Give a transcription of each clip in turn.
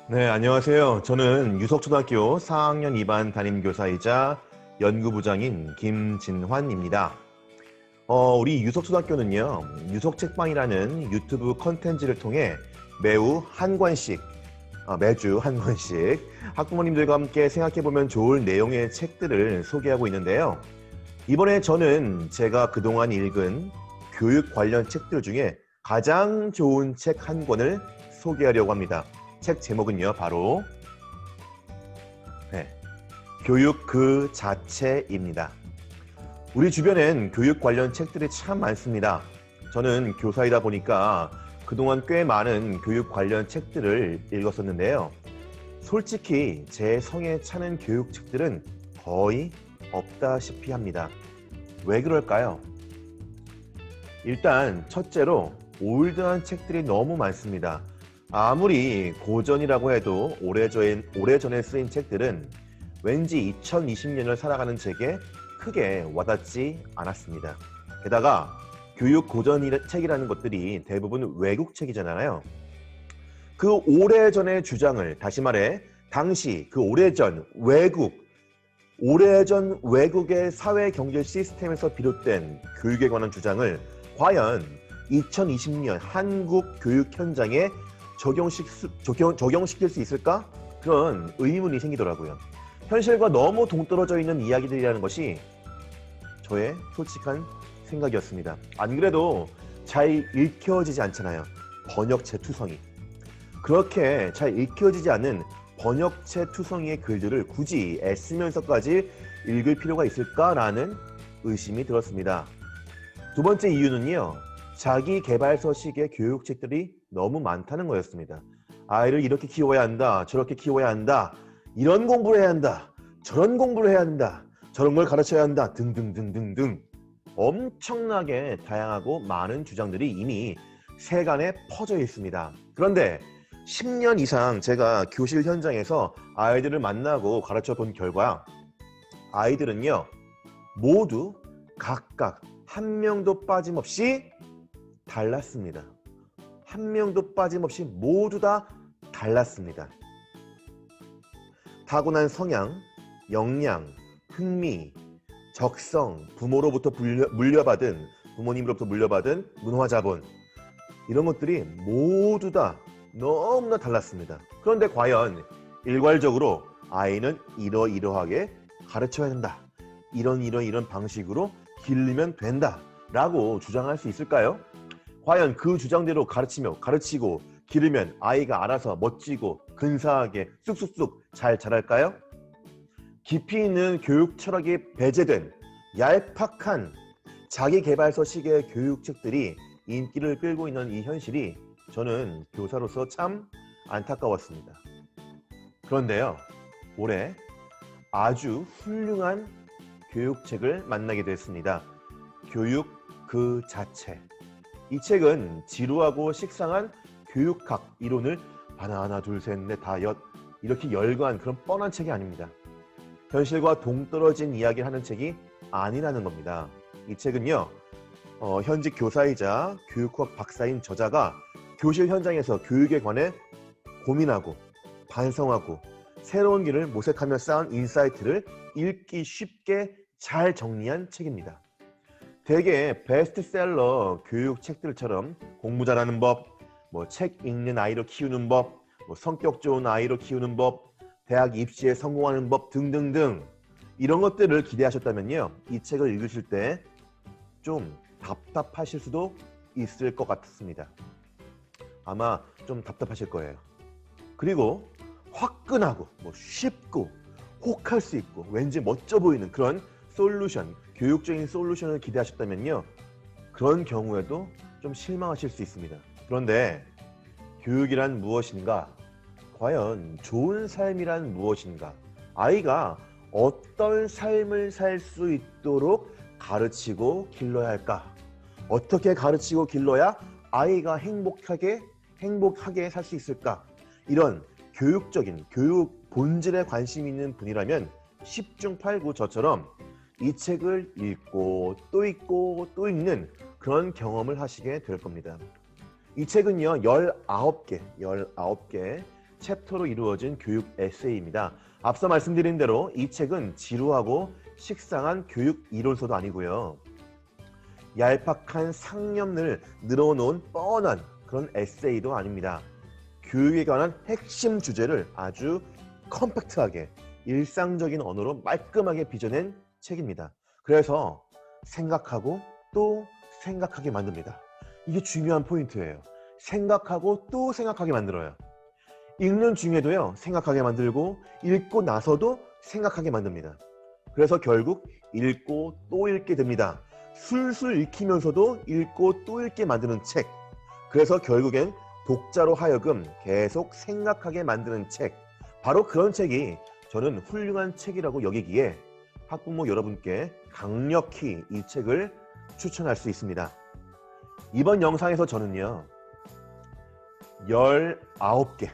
네, 안녕하세요. 저는 유석초등학교 4학년 2반 담임교사이자 연구부장인 김진환입니다. 우리 유석초등학교는요, 유석책방이라는 유튜브 컨텐츠를 통해 매주 한 권씩 학부모님들과 함께 생각해보면 좋을 내용의 책들을 소개하고 있는데요. 이번에 저는 제가 그동안 읽은 교육 관련 책들 중에 가장 좋은 책 한 권을 소개하려고 합니다. 책 제목은요, 바로 교육 그 자체입니다. 우리 주변엔 교육 관련 책들이 참 많습니다. 저는 교사이다 보니까 그동안 꽤 많은 교육 관련 책들을 읽었었는데요. 솔직히 제 성에 차는 교육 책들은 거의 없다시피 합니다. 왜 그럴까요? 일단 첫째로 올드한 책들이 너무 많습니다. 아무리 고전이라고 해도 오래전에 쓰인 책들은 왠지 2020년을 살아가는 책에 크게 와닿지 않았습니다. 게다가 교육 고전 책이라는 것들이 대부분 외국 책이잖아요. 그 오래전의 주장을, 다시 말해 당시 그 오래전 외국의 사회 경제 시스템에서 비롯된 교육에 관한 주장을 과연 2020년 한국 교육 현장에 적용시킬 수 있을까? 그런 의문이 생기더라고요. 현실과 너무 동떨어져 있는 이야기들이라는 것이 저의 솔직한 생각이었습니다. 안 그래도 잘 읽혀지지 않잖아요. 번역체 투성이. 그렇게 잘 읽혀지지 않는 번역체 투성이의 글들을 굳이 애쓰면서까지 읽을 필요가 있을까라는 의심이 들었습니다. 두 번째 이유는요. 자기 개발서식의 교육책들이 너무 많다는 거였습니다. 아이를 이렇게 키워야 한다, 저렇게 키워야 한다, 이런 공부를 해야 한다, 저런 공부를 해야 한다, 저런 걸 가르쳐야 한다, 등등등등등 엄청나게 다양하고 많은 주장들이 이미 세간에 퍼져 있습니다. 그런데 10년 이상 제가 교실 현장에서 아이들을 만나고 가르쳐 본 결과 아이들은요, 모두 각각 한 명도 빠짐없이 달랐습니다. 한 명도 빠짐없이 모두 다 달랐습니다. 타고난 성향, 역량, 흥미, 적성, 부모님으로부터 물려받은 문화자본, 이런 것들이 모두 다 너무나 달랐습니다. 그런데 과연 일괄적으로 아이는 이러이러하게 가르쳐야 된다, 이런 방식으로 기르면 된다 라고 주장할 수 있을까요? 과연 그 주장대로 가르치고 기르면 아이가 알아서 멋지고 근사하게 쑥쑥쑥 잘 자랄까요? 깊이 있는 교육 철학이 배제된 얄팍한 자기개발서식의 교육책들이 인기를 끌고 있는 이 현실이 저는 교사로서 참 안타까웠습니다. 그런데요, 올해 아주 훌륭한 교육책을 만나게 됐습니다. 교육 그 자체. 이 책은 지루하고 식상한 교육학 이론을 하나 둘 셋 넷 다섯 이렇게 열거한 그런 뻔한 책이 아닙니다. 현실과 동떨어진 이야기를 하는 책이 아니라는 겁니다. 이 책은요, 현직 교사이자 교육학 박사인 저자가 교실 현장에서 교육에 관해 고민하고 반성하고 새로운 길을 모색하며 쌓은 인사이트를 읽기 쉽게 잘 정리한 책입니다. 대개 베스트셀러 교육 책들처럼 공부 잘하는 법, 책 읽는 아이로 키우는 법, 성격 좋은 아이로 키우는 법, 대학 입시에 성공하는 법 등등등 이런 것들을 기대하셨다면요, 이 책을 읽으실 때 좀 답답하실 수도 있을 것 같습니다. 아마 좀 답답하실 거예요. 그리고 화끈하고 쉽고 혹할 수 있고 왠지 멋져 보이는 그런 솔루션, 교육적인 솔루션을 기대하셨다면요, 그런 경우에도 좀 실망하실 수 있습니다. 그런데 교육이란 무엇인가? 과연 좋은 삶이란 무엇인가? 아이가 어떤 삶을 살 수 있도록 가르치고 길러야 할까? 어떻게 가르치고 길러야 아이가 행복하게 살 수 있을까? 이런 교육 본질에 관심 있는 분이라면 10중 8구 저처럼 이 책을 읽고 또 읽는 그런 경험을 하시게 될 겁니다. 이 책은요, 19개 챕터로 이루어진 교육 에세이입니다. 앞서 말씀드린 대로 이 책은 지루하고 식상한 교육 이론서도 아니고요. 얄팍한 상념을 늘어놓은 뻔한 그런 에세이도 아닙니다. 교육에 관한 핵심 주제를 아주 컴팩트하게 일상적인 언어로 말끔하게 빚어낸 책입니다. 그래서 생각하고 또 생각하게 만듭니다. 이게 중요한 포인트예요. 생각하고 또 생각하게 만들어요. 읽는 중에도요, 생각하게 만들고 읽고 나서도 생각하게 만듭니다. 그래서 결국 읽고 또 읽게 됩니다. 술술 읽히면서도 읽고 또 읽게 만드는 책. 그래서 결국엔 독자로 하여금 계속 생각하게 만드는 책. 바로 그런 책이 저는 훌륭한 책이라고 여기기에 학부모 여러분께 강력히 이 책을 추천할 수 있습니다. 이번 영상에서 저는요, 19개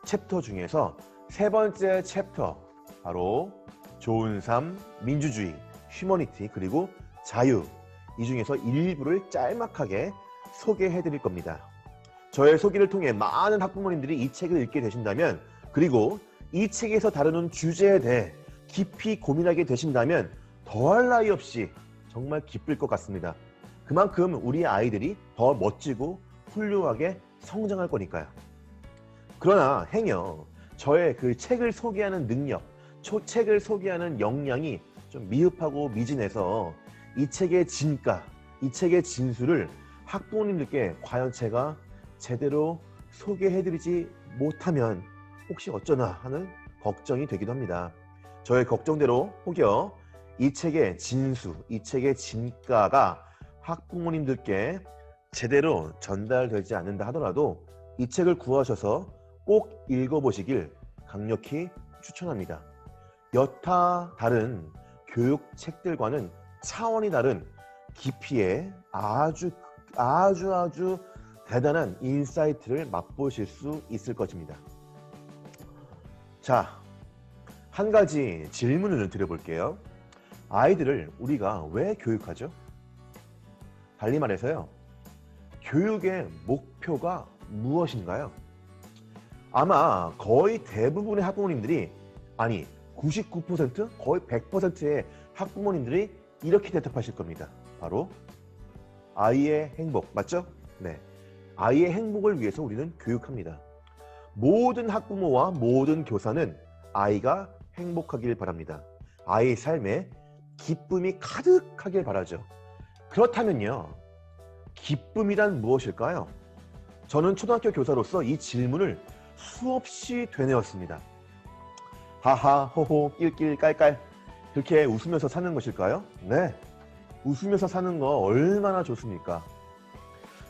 챕터 중에서 세 번째 챕터, 바로 좋은 삶, 민주주의, 휴머니티, 그리고 자유, 이 중에서 일부를 짤막하게 소개해 드릴 겁니다. 저의 소개를 통해 많은 학부모님들이 이 책을 읽게 되신다면, 그리고 이 책에서 다루는 주제에 대해 깊이 고민하게 되신다면 더할 나위 없이 정말 기쁠 것 같습니다. 그만큼 우리 아이들이 더 멋지고 훌륭하게 성장할 거니까요. 그러나 행여 저의 그 책을 소개하는 능력, 책을 소개하는 역량이 좀 미흡하고 미진해서 이 책의 진가, 이 책의 진수를 학부모님들께 과연 제가 제대로 소개해드리지 못하면 혹시 어쩌나 하는 걱정이 되기도 합니다. 저의 걱정대로 혹여 이 책의 진수, 이 책의 진가가 학부모님들께 제대로 전달되지 않는다 하더라도 이 책을 구하셔서 꼭 읽어보시길 강력히 추천합니다. 여타 다른 교육 책들과는 차원이 다른 깊이의 아주 대단한 인사이트를 맛보실 수 있을 것입니다. 자, 한 가지 질문을 드려볼게요. 아이들을 우리가 왜 교육하죠? 달리 말해서요, 교육의 목표가 무엇인가요? 아마 거의 대부분의 학부모님들이, 아니 99%, 거의 100%의 학부모님들이 이렇게 대답하실 겁니다. 바로 아이의 행복, 맞죠? 네, 아이의 행복을 위해서 우리는 교육합니다. 모든 학부모와 모든 교사는 아이가 행복하길 바랍니다. 아이의 삶에 기쁨이 가득하길 바라죠. 그렇다면요, 기쁨이란 무엇일까요? 저는 초등학교 교사로서 이 질문을 수없이 되뇌었습니다. 하하, 호호, 낄낄, 깔깔, 그렇게 웃으면서 사는 것일까요? 네, 웃으면서 사는 거 얼마나 좋습니까?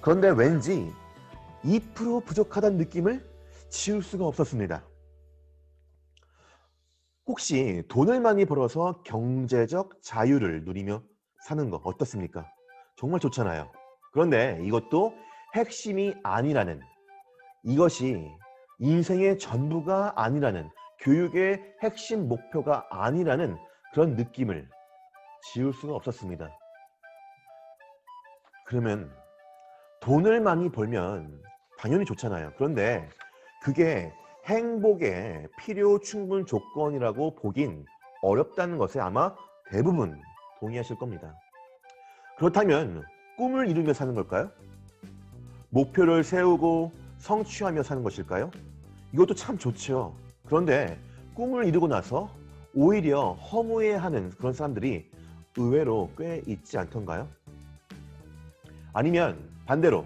그런데 왠지 2% 부족하다는 느낌을 지울 수가 없었습니다. 혹시 돈을 많이 벌어서 경제적 자유를 누리며 사는 거 어떻습니까? 정말 좋잖아요. 그런데 이것도 핵심이 아니라는, 이것이 인생의 전부가 아니라는, 교육의 핵심 목표가 아니라는 그런 느낌을 지울 수가 없었습니다. 그러면 돈을 많이 벌면 당연히 좋잖아요. 그런데 그게 행복의 필요 충분 조건이라고 보긴 어렵다는 것에 아마 대부분 동의하실 겁니다. 그렇다면 꿈을 이루며 사는 걸까요? 목표를 세우고 성취하며 사는 것일까요? 이것도 참 좋죠. 그런데 꿈을 이루고 나서 오히려 허무해하는 그런 사람들이 의외로 꽤 있지 않던가요? 아니면 반대로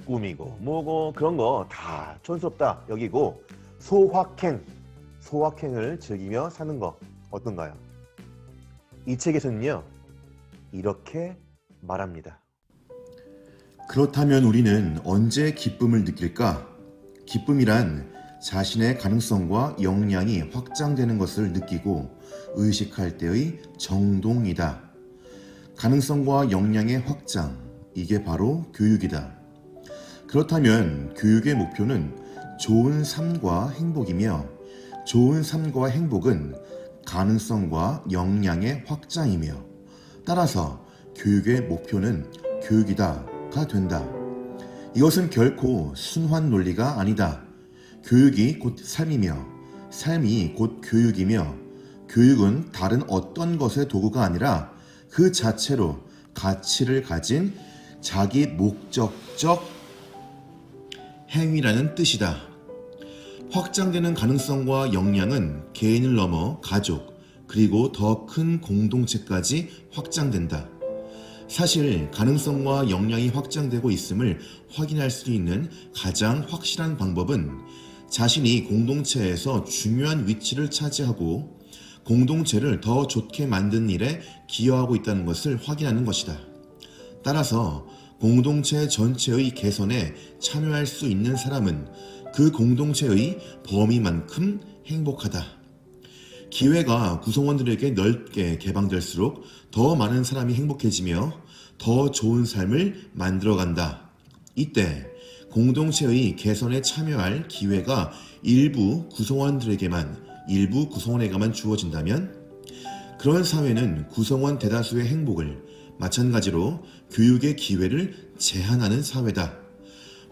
꿈이고 뭐고 그런 거 다 촌스럽다 여기고 소확행을 즐기며 사는 거 어떤가요? 이 책에서는요, 이렇게 말합니다. 그렇다면 우리는 언제 기쁨을 느낄까? 기쁨이란 자신의 가능성과 역량이 확장되는 것을 느끼고 의식할 때의 정동이다. 가능성과 역량의 확장, 이게 바로 교육이다. 그렇다면 교육의 목표는 좋은 삶과 행복이며, 좋은 삶과 행복은 가능성과 역량의 확장이며, 따라서 교육의 목표는 교육이다가 된다. 이것은 결코 순환 논리가 아니다. 교육이 곧 삶이며 삶이 곧 교육이며 교육은 다른 어떤 것의 도구가 아니라 그 자체로 가치를 가진 자기 목적적 행위라는 뜻이다. 확장되는 가능성과 역량은 개인을 넘어 가족, 그리고 더 큰 공동체까지 확장된다. 사실 가능성과 역량이 확장되고 있음을 확인할 수 있는 가장 확실한 방법은 자신이 공동체에서 중요한 위치를 차지하고 공동체를 더 좋게 만드는 일에 기여하고 있다는 것을 확인하는 것이다. 따라서 공동체 전체의 개선에 참여할 수 있는 사람은 그 공동체의 범위만큼 행복하다. 기회가 구성원들에게 넓게 개방될수록 더 많은 사람이 행복해지며 더 좋은 삶을 만들어간다. 이때 공동체의 개선에 참여할 기회가 일부 구성원에게만 주어진다면 그런 사회는 구성원 대다수의 행복을, 마찬가지로 교육의 기회를 제한하는 사회다.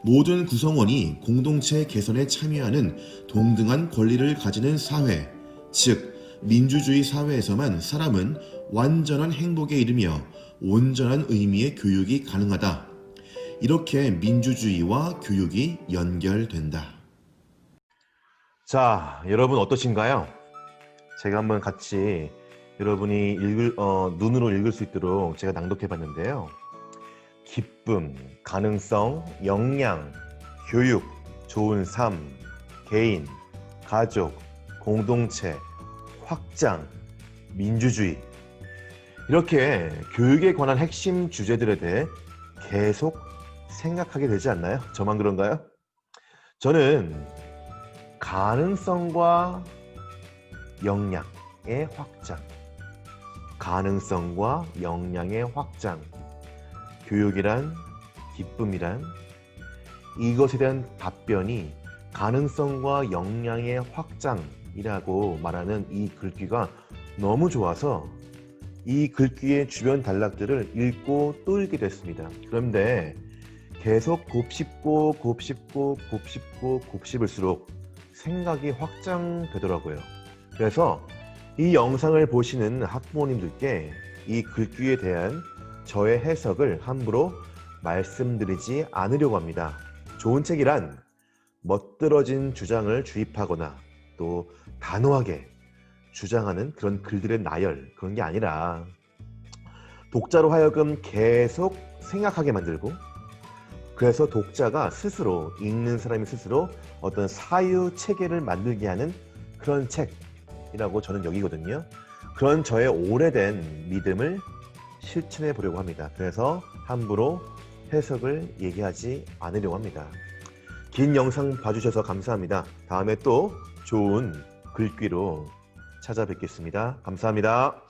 모든 구성원이 공동체 개선에 참여하는 동등한 권리를 가지는 사회, 즉 민주주의 사회에서만 사람은 완전한 행복에 이르며 온전한 의미의 교육이 가능하다. 이렇게 민주주의와 교육이 연결된다. 자, 여러분 어떠신가요? 제가 한번 같이 여러분이 눈으로 읽을 수 있도록 제가 낭독해 봤는데요. 기쁨, 가능성, 역량, 교육, 좋은 삶, 개인, 가족, 공동체, 확장, 민주주의. 이렇게 교육에 관한 핵심 주제들에 대해 계속 생각하게 되지 않나요? 저만 그런가요? 저는 가능성과 역량의 확장, 가능성과 역량의 확장, 교육이란, 기쁨이란, 이것에 대한 답변이 가능성과 역량의 확장이라고 말하는 이 글귀가 너무 좋아서 이 글귀의 주변 단락들을 읽고 또 읽게 됐습니다. 그런데 계속 곱씹을수록 생각이 확장되더라고요. 그래서 이 영상을 보시는 학부모님들께 이 글귀에 대한 저의 해석을 함부로 말씀드리지 않으려고 합니다. 좋은 책이란 멋들어진 주장을 주입하거나 또 단호하게 주장하는 그런 글들의 나열, 그런 게 아니라 독자로 하여금 계속 생각하게 만들고, 그래서 독자가 스스로, 읽는 사람이 스스로 어떤 사유 체계를 만들게 하는 그런 책이라고 저는 여기거든요. 그런 저의 오래된 믿음을 실천해 보려고 합니다. 그래서 함부로 해석을 얘기하지 않으려고 합니다. 긴 영상 봐주셔서 감사합니다. 다음에 또 좋은 글귀로 찾아뵙겠습니다. 감사합니다.